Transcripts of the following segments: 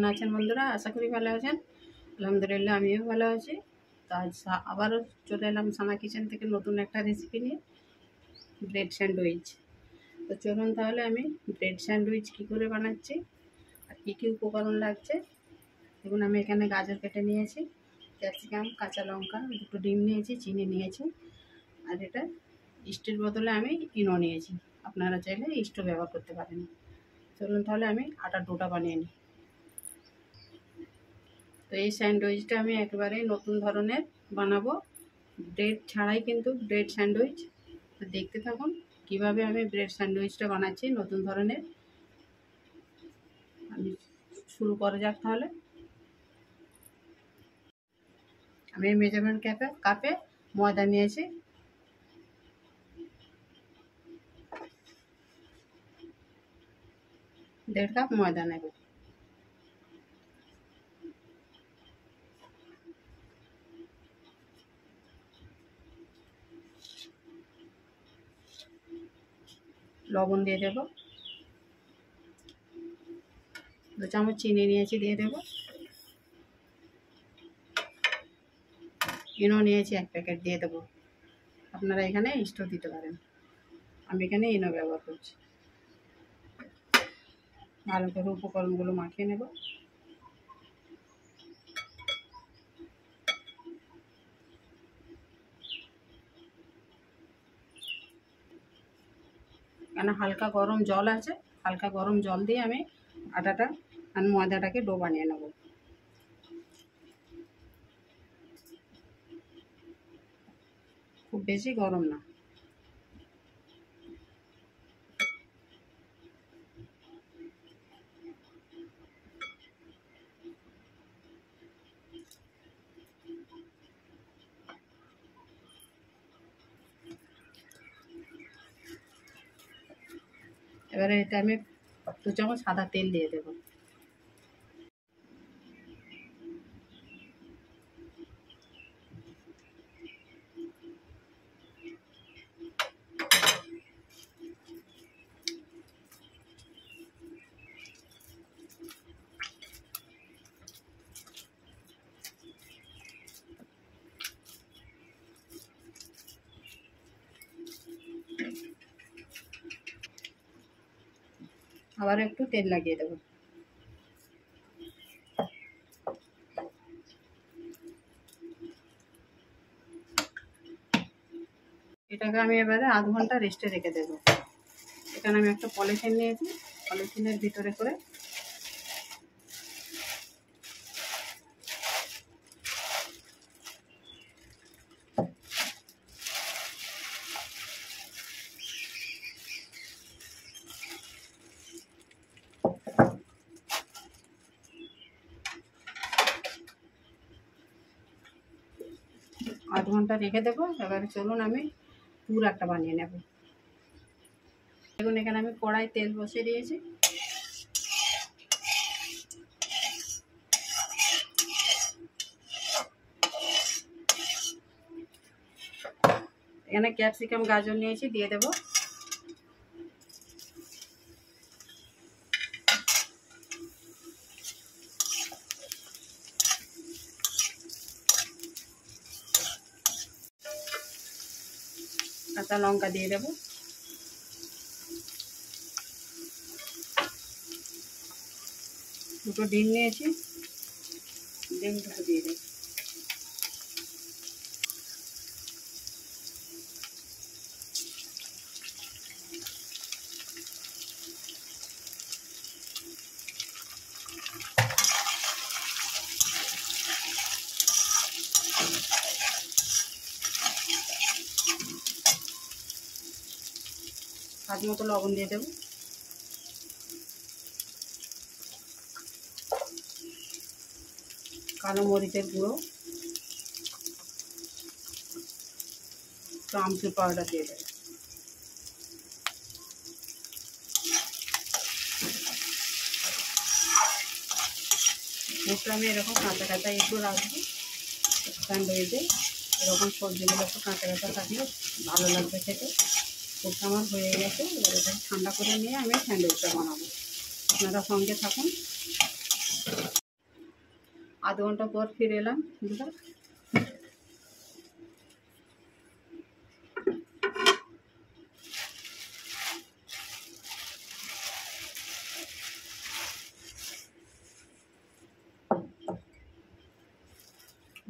কেমন আছেন বন্ধুরা? আশা করি ভালো আছেন। আলহামদুলিল্লাহ আমিও ভালো আছি। তো আজ আবারও চলে এলাম সানা কিচেন থেকে নতুন একটা রেসিপি নিয়ে, ব্রেড স্যান্ডউইচ। তো চলুন তাহলে আমি ব্রেড স্যান্ডউইচ কী করে বানাচ্ছি আর কী কী উপকরণ লাগছে। দেখুন, আমি এখানে গাজর কেটে নিয়েছি, ক্যাপসিকাম, কাঁচা লঙ্কা, দুটো ডিম নিয়েছি, চিনি নিয়েছি, আর এটা ইস্টের বদলে আমি ইনো নিয়েছি। আপনারা চাইলে ইস্টও ব্যবহার করতে পারেন। চলুন তাহলে আমি আটার ডোটা বানিয়ে নিই। তো এই স্যান্ডউইচটা আমি একেবারেই নতুন ধরনের বানাবো, ব্রেড ছাড়াই কিন্তু ব্রেড স্যান্ডউইচ। তো দেখতে থাকুন কিভাবে আমি ব্রেড স্যান্ডউইচটা বানাচ্ছি নতুন ধরনের। আমি শুরু করা যাক তাহলে। আমি মেজারমেন্ট কাপে ময়দা নিয়েছি, দেড় কাপ ময়দা নেব। লবণ দিয়ে দেব, 2 চামচ চিনি নিয়েছি, দিয়ে দেব। ইনো নিয়েছি 1 প্যাকেট, দিয়ে দেবো। আপনারা এখানে ইস্টও দিতে পারেন, আমি এখানে ইনো ব্যবহার করছি। ভালো করে উপকরণগুলো মাখিয়ে নেব। এখানে হালকা গরম জল আছে, হালকা গরম জল দিয়ে আমি আটাটা আর ময়দাটাকে ডো বানিয়ে নেব। খুব বেশি গরম না। এবারে এটা আমি 2 চামচ সাদা তেল দিয়ে দেব। আবার একটু তেল লাগিয়ে দেব। এটাকে আমি এবারে আধ ঘন্টা রেস্টে রেখে দেবো। এখানে আমি একটা পলিথিন নিয়েছি, পলিথিনের ভিতরে করে আধ ঘন্টা রেখে দেবো। এবারে চলুন আমি পুর একটা বানিয়ে নেব। দেখুন, এখানে আমি কড়াই তেল বসিয়ে দিয়েছি। এখানে ক্যাপসিকাম, গাজর নিয়েছি, দিয়ে দেব। কাঁচা লঙ্কা দিয়ে দেব। দুটো ডিম নিয়েছি, ডিম দুটো দিয়ে দেব। স্বাদ মতো লবণ দিয়ে দেব। কালো মরিচের গুঁড়ো, আমচুর পাউডার দিয়ে দেব। মুখটা আমি এরকম কাঁচা কাঁচা একটু রাখবো। স্যান্ডউইচে এরকম সবজিগুলো একটু কাঁচা কাঁচা থাকলে ভালো লাগবে খেতে। পুরটা আমার হয়ে গেছে। এবার এটা ঠান্ডা করে নিয়ে আমি স্যান্ডউইচটা বানাবো। আপনারা সঙ্গে থাকুন। আধ ঘন্টা পর ফিরে এলাম বন্ধুরা।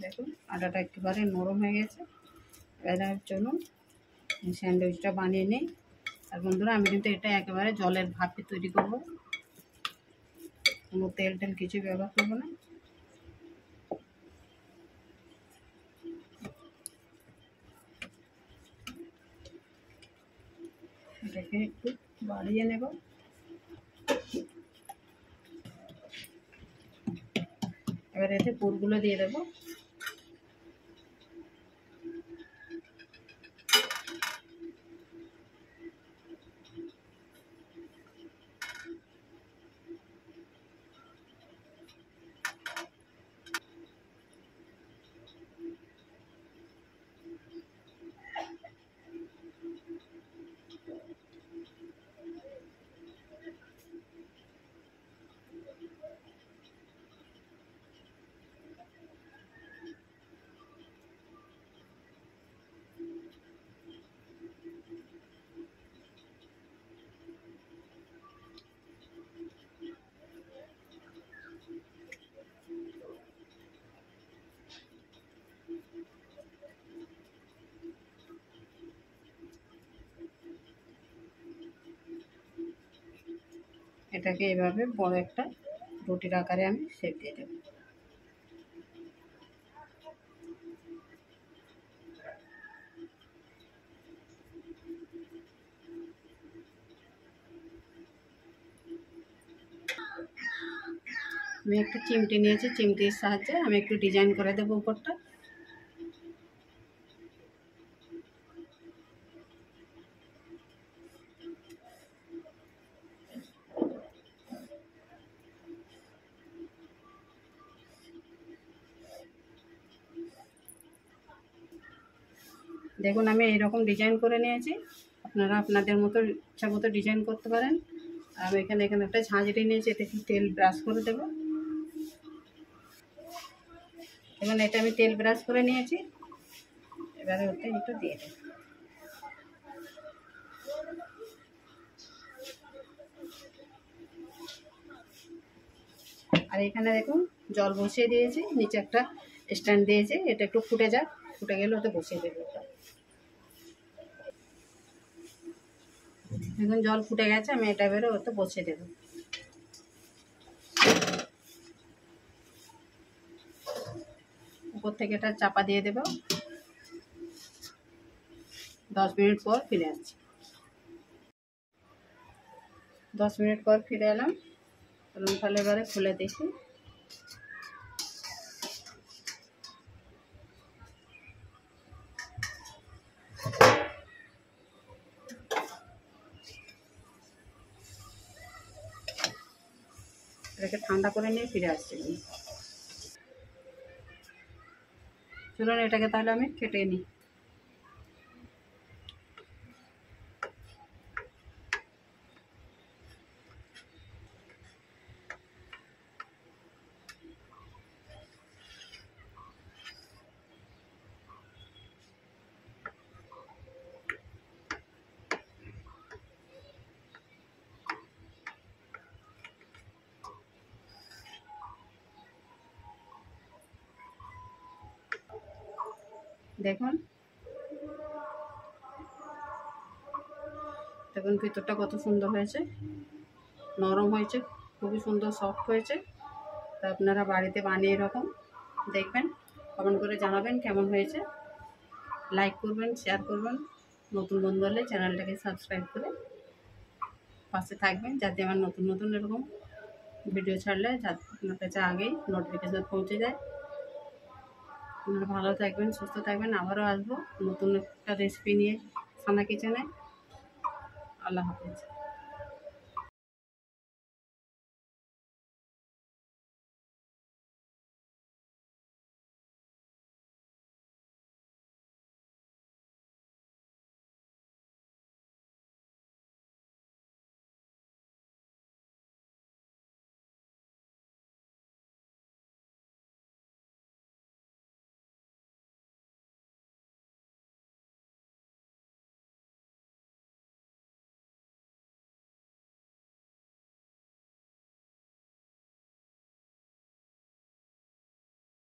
দেখুন আটাটা একেবারে নরম হয়ে গেছে। এবার চলুন স্যান্ডউইচটা বানিয়ে নিই। আর বন্ধুরা আমি কিন্তু এটা একেবারে জলের ভাপে তৈরি করব, কোনো তেল টেল কিছু ব্যবহার করবো না। এটাকে একটু বাড়িয়ে নেব। এবার এতে পুরগুলো দিয়ে দেবো। এটাকে এভাবে বড় একটা রুটির আকারে আমি শেপ দিয়ে দেবো। আমি একটু চিমটি নিয়েছি, চিমটির সাহায্যে আমি একটু ডিজাইন করে দেবো উপরটা। দেখুন আমি এইরকম ডিজাইন করে নিয়েছি, আপনারা আপনাদের মতো ইচ্ছা মতো ডিজাইন করতে পারেন। আর আমি এখানে একটা ঝাঁঝরি নিয়েছি, এতে একটু তেল ব্রাশ করে দেবো। এবং এটা আমি তেল ব্রাশ করে নিয়েছি, এবারে ওতে একটু দিয়ে দেবো। আর এখানে দেখুন জল বসিয়ে দিয়েছি, নিচে একটা স্ট্যান্ড দিয়েছি, এটা একটু ফুটে যাক, ফুটে গেলে ওতে বসিয়ে দেবো। এখন জল ফুটে গেছে, আমি এটা এবারে ওতে বসিয়ে দেবো। উপর থেকে এটা চাপা দিয়ে দেবো। 10 মিনিট পর ফিরে আসছি। 10 মিনিট পর ফিরে এলাম। তাহলে এবারে খুলে দেখি। এটাকে ঠান্ডা করে নিয়ে ফিরে আসছি। চলুন এটাকে তাহলে আমি কেটে নিই। দেখুন দেখুন ভিতরটা কত সুন্দর হয়েছে, নরম হয়েছে, খুবই সুন্দর সফট হয়েছে। তা আপনারা বাড়িতে বানিয়ে এরকম দেখবেন, কমেন্ট করে জানাবেন কেমন হয়েছে। লাইক করবেন, শেয়ার করবেন, নতুন বন্ধু হলে চ্যানেলটাকে সাবস্ক্রাইব করে পাশে থাকবেন, যাতে আমার নতুন নতুন এরকম ভিডিও ছাড়লে আপনার কাছে আগেই নোটিফিকেশন পৌঁছে যায়। আপনারা ভালো থাকবেন, সুস্থ থাকবেন। আবারও আসবো নতুন একটা রেসিপি নিয়ে সানা কিচেনে। আল্লাহ হাফেজ।